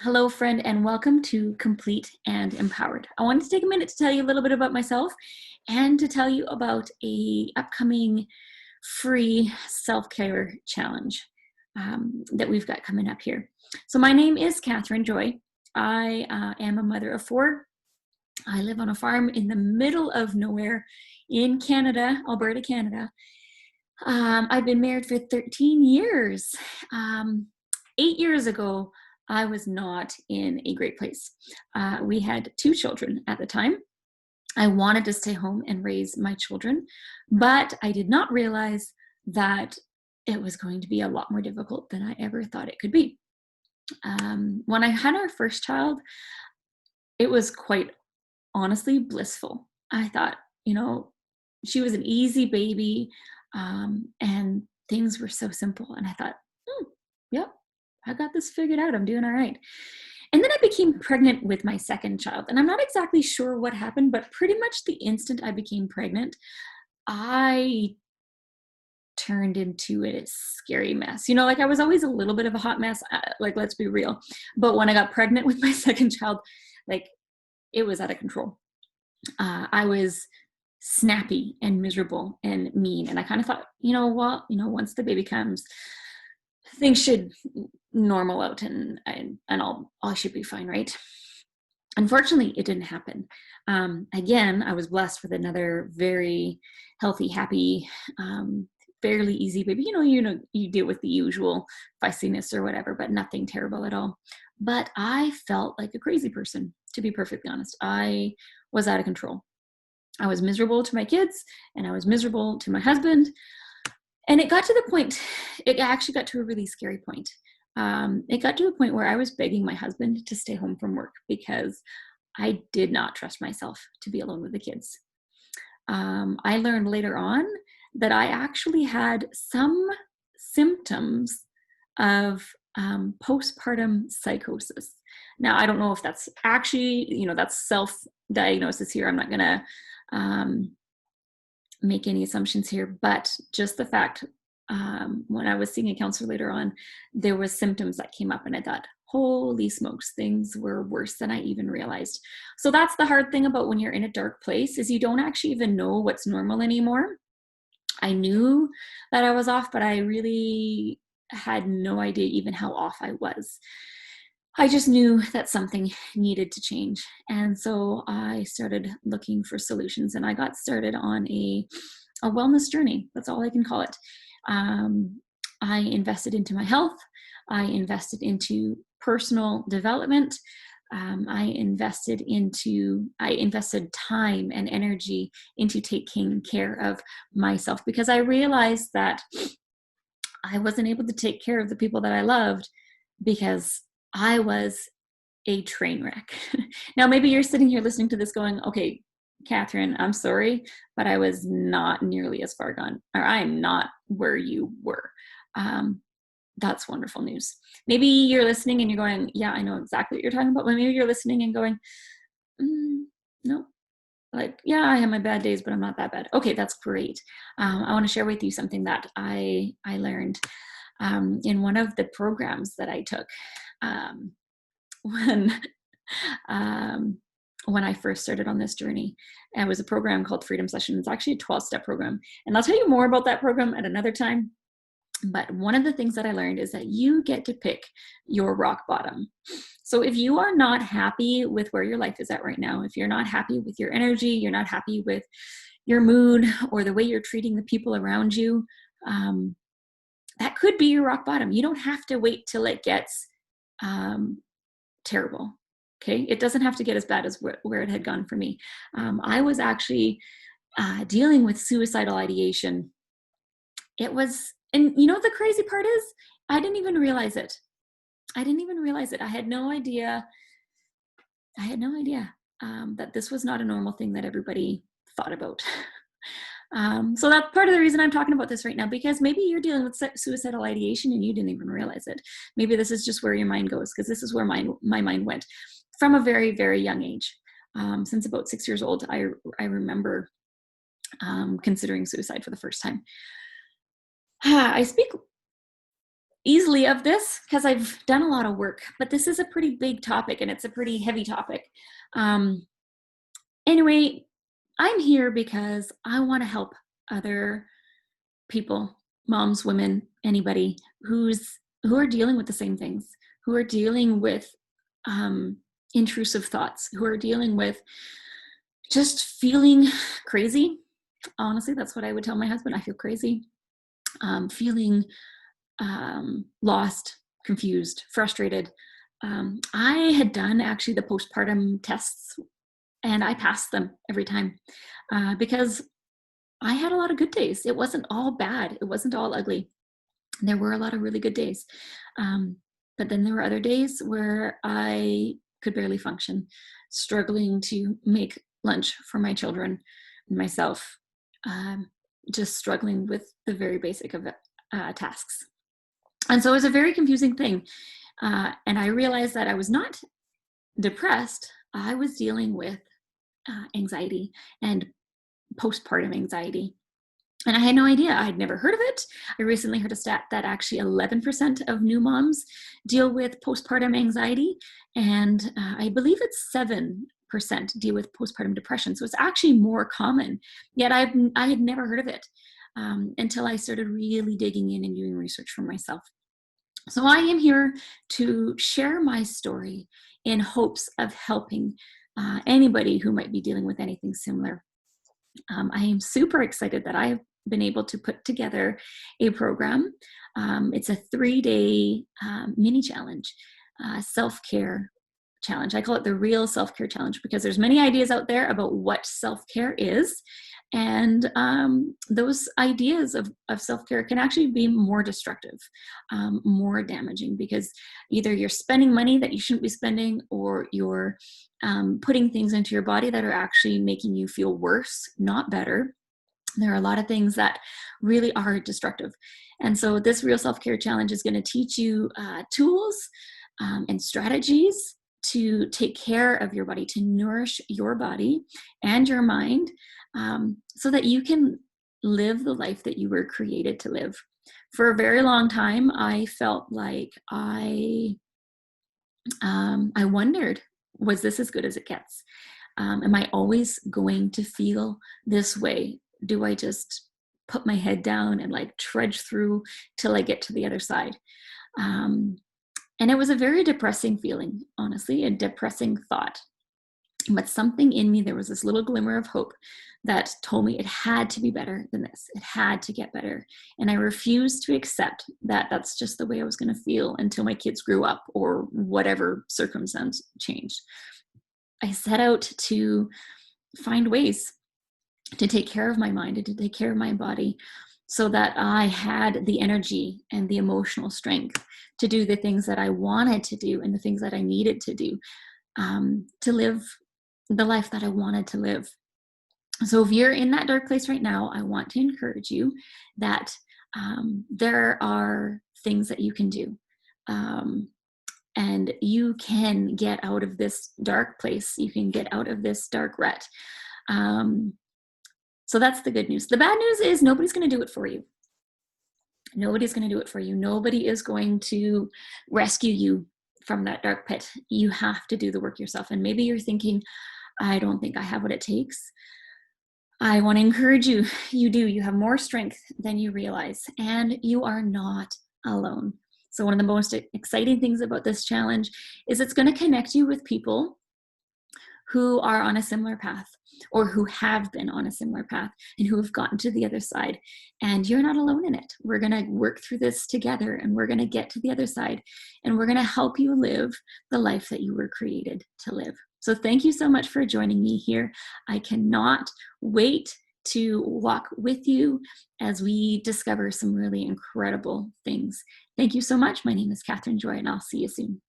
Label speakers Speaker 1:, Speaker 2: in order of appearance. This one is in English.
Speaker 1: Hello, friend, and welcome to Complete and Empowered. I wanted to take a minute to tell you a little bit about myself and to tell you about a upcoming free self-care challenge that we've got coming up here. So my name is Catherine Joy. I am a mother of four. I live on a farm in the middle of nowhere in Canada, Alberta, Canada. I've been married for 13 years. 8 years ago, I was not in a great place. We had two children at the time. I wanted to stay home and raise my children, but I did not realize that it was going to be a lot more difficult than I ever thought it could be. When I had our first child, it was quite honestly blissful. I thought, she was an easy baby, and things were so simple. And I thought, yep, I got this figured out. I'm doing all right. And then I became pregnant with my second child. And I'm not exactly sure what happened, but pretty much the instant I became pregnant, I turned into a scary mess. I was always a little bit of a hot mess, let's be real. But when I got pregnant with my second child, it was out of control. I was snappy and miserable and mean. And I kind of thought, once the baby comes, things should normal out and I should be fine, right? Unfortunately, it didn't happen. Again, I was blessed with another very healthy, happy, fairly easy baby. You deal with the usual fussiness or whatever, but nothing terrible at all. But I felt like a crazy person, to be perfectly honest. I was out of control. I was miserable to my kids and I was miserable to my husband. And it got to the point, it actually got to a really scary point. It got to a point where I was begging my husband to stay home from work because I did not trust myself to be alone with the kids. I learned later on that I actually had some symptoms of postpartum psychosis. Now, I don't know if that's actually, that's self-diagnosis here. I'm not going to make any assumptions here, but just the fact, when I was seeing a counselor later on, there was symptoms that came up and I thought, holy smokes, things were worse than I even realized. So that's the hard thing about when you're in a dark place, is you don't actually even know what's normal anymore. I knew that I was off, but I really had no idea even how off I was. I just knew that something needed to change. And so I started looking for solutions and I got started on a wellness journey. That's all I can call it. I invested into my health. I invested into personal development. I invested time and energy into taking care of myself because I realized that I wasn't able to take care of the people that I loved because I was a train wreck. Now, maybe you're sitting here listening to this going, okay, Catherine, I'm sorry, but I was not nearly as far gone, or I am not where you were. That's wonderful news. Maybe you're listening and you're going, yeah, I know exactly what you're talking about. But maybe you're listening and going, no, yeah, I have my bad days, but I'm not that bad. Okay, that's great. I want to share with you something that I learned in one of the programs that I took when I first started on this journey. And it was a program called Freedom Session. It's actually a 12-step program. And I'll tell you more about that program at another time. But one of the things that I learned is that you get to pick your rock bottom. So if you are not happy with where your life is at right now, if you're not happy with your energy, you're not happy with your mood or the way you're treating the people around you, that could be your rock bottom. You don't have to wait till it gets terrible. Okay. It doesn't have to get as bad as where it had gone for me. I was actually dealing with suicidal ideation. It was, and the crazy part is I didn't even realize it. I had no idea. That this was not a normal thing that everybody thought about. So that's part of the reason I'm talking about this right now, because maybe you're dealing with suicidal ideation and you didn't even realize it. Maybe this is just where your mind goes, because this is where my mind went from a very, very young age. Since about 6 years old, I remember considering suicide for the first time. I speak easily of this because I've done a lot of work, but this is a pretty big topic and it's a pretty heavy topic. Um, anyway, I'm here because I want to help other people, moms, women, anybody who are dealing with the same things, who are dealing with um, intrusive thoughts, who are dealing with just feeling crazy. Honestly, that's what I would tell my husband. I feel crazy, feeling lost, confused, frustrated. I had done actually the postpartum tests and I passed them every time because I had a lot of good days. It wasn't all bad. It wasn't all ugly. There were a lot of really good days. But then there were other days where I could barely function, struggling to make lunch for my children and myself, just struggling with the very basic of tasks. And so it was a very confusing thing. And I realized that I was not depressed. I was dealing with anxiety and postpartum anxiety. And I had no idea. I had never heard of it. I recently heard a stat that actually 11% of new moms deal with postpartum anxiety. And I believe it's 7% deal with postpartum depression. So it's actually more common. Yet I had never heard of it until I started really digging in and doing research for myself. So I am here to share my story in hopes of helping anybody who might be dealing with anything similar. I am super excited that I've been able to put together a program. It's a 3-day mini challenge, self-care challenge. I call it the real self-care challenge because there's many ideas out there about what self-care is. And those ideas of self-care can actually be more destructive, more damaging, because either you're spending money that you shouldn't be spending, or you're putting things into your body that are actually making you feel worse, not better. There are a lot of things that really are destructive. And so this real self-care challenge is going to teach you tools and strategies to take care of your body, to nourish your body and your mind, so that you can live the life that you were created to live. For a very long time, I felt like I wondered, was this as good as it gets? Am I always going to feel this way? Do I just put my head down and like trudge through till I get to the other side? And it was a very depressing feeling, honestly, a depressing thought. But something in me, there was this little glimmer of hope that told me it had to be better than this. It had to get better. And I refused to accept that that's just the way I was going to feel until my kids grew up or whatever circumstance changed. I set out to find ways to take care of my mind and to take care of my body so that I had the energy and the emotional strength to do the things that I wanted to do and the things that I needed to do, to live the life that I wanted to live. So if you're in that dark place right now, I want to encourage you that there are things that you can do. And you can get out of this dark place. You can get out of this dark rut. So that's the good news. The bad news is nobody's going to do it for you. Nobody's going to do it for you. Nobody is going to rescue you from that dark pit. You have to do the work yourself. And maybe you're thinking, I don't think I have what it takes. I want to encourage you. You do. You have more strength than you realize. And you are not alone. So one of the most exciting things about this challenge is it's going to connect you with people who are on a similar path, or who have been on a similar path and who have gotten to the other side. And you're not alone in it. We're going to work through this together, and we're going to get to the other side, and we're going to help you live the life that you were created to live. So thank you so much for joining me here. I cannot wait to walk with you as we discover some really incredible things. Thank you so much. My name is Catherine Joy, and I'll see you soon.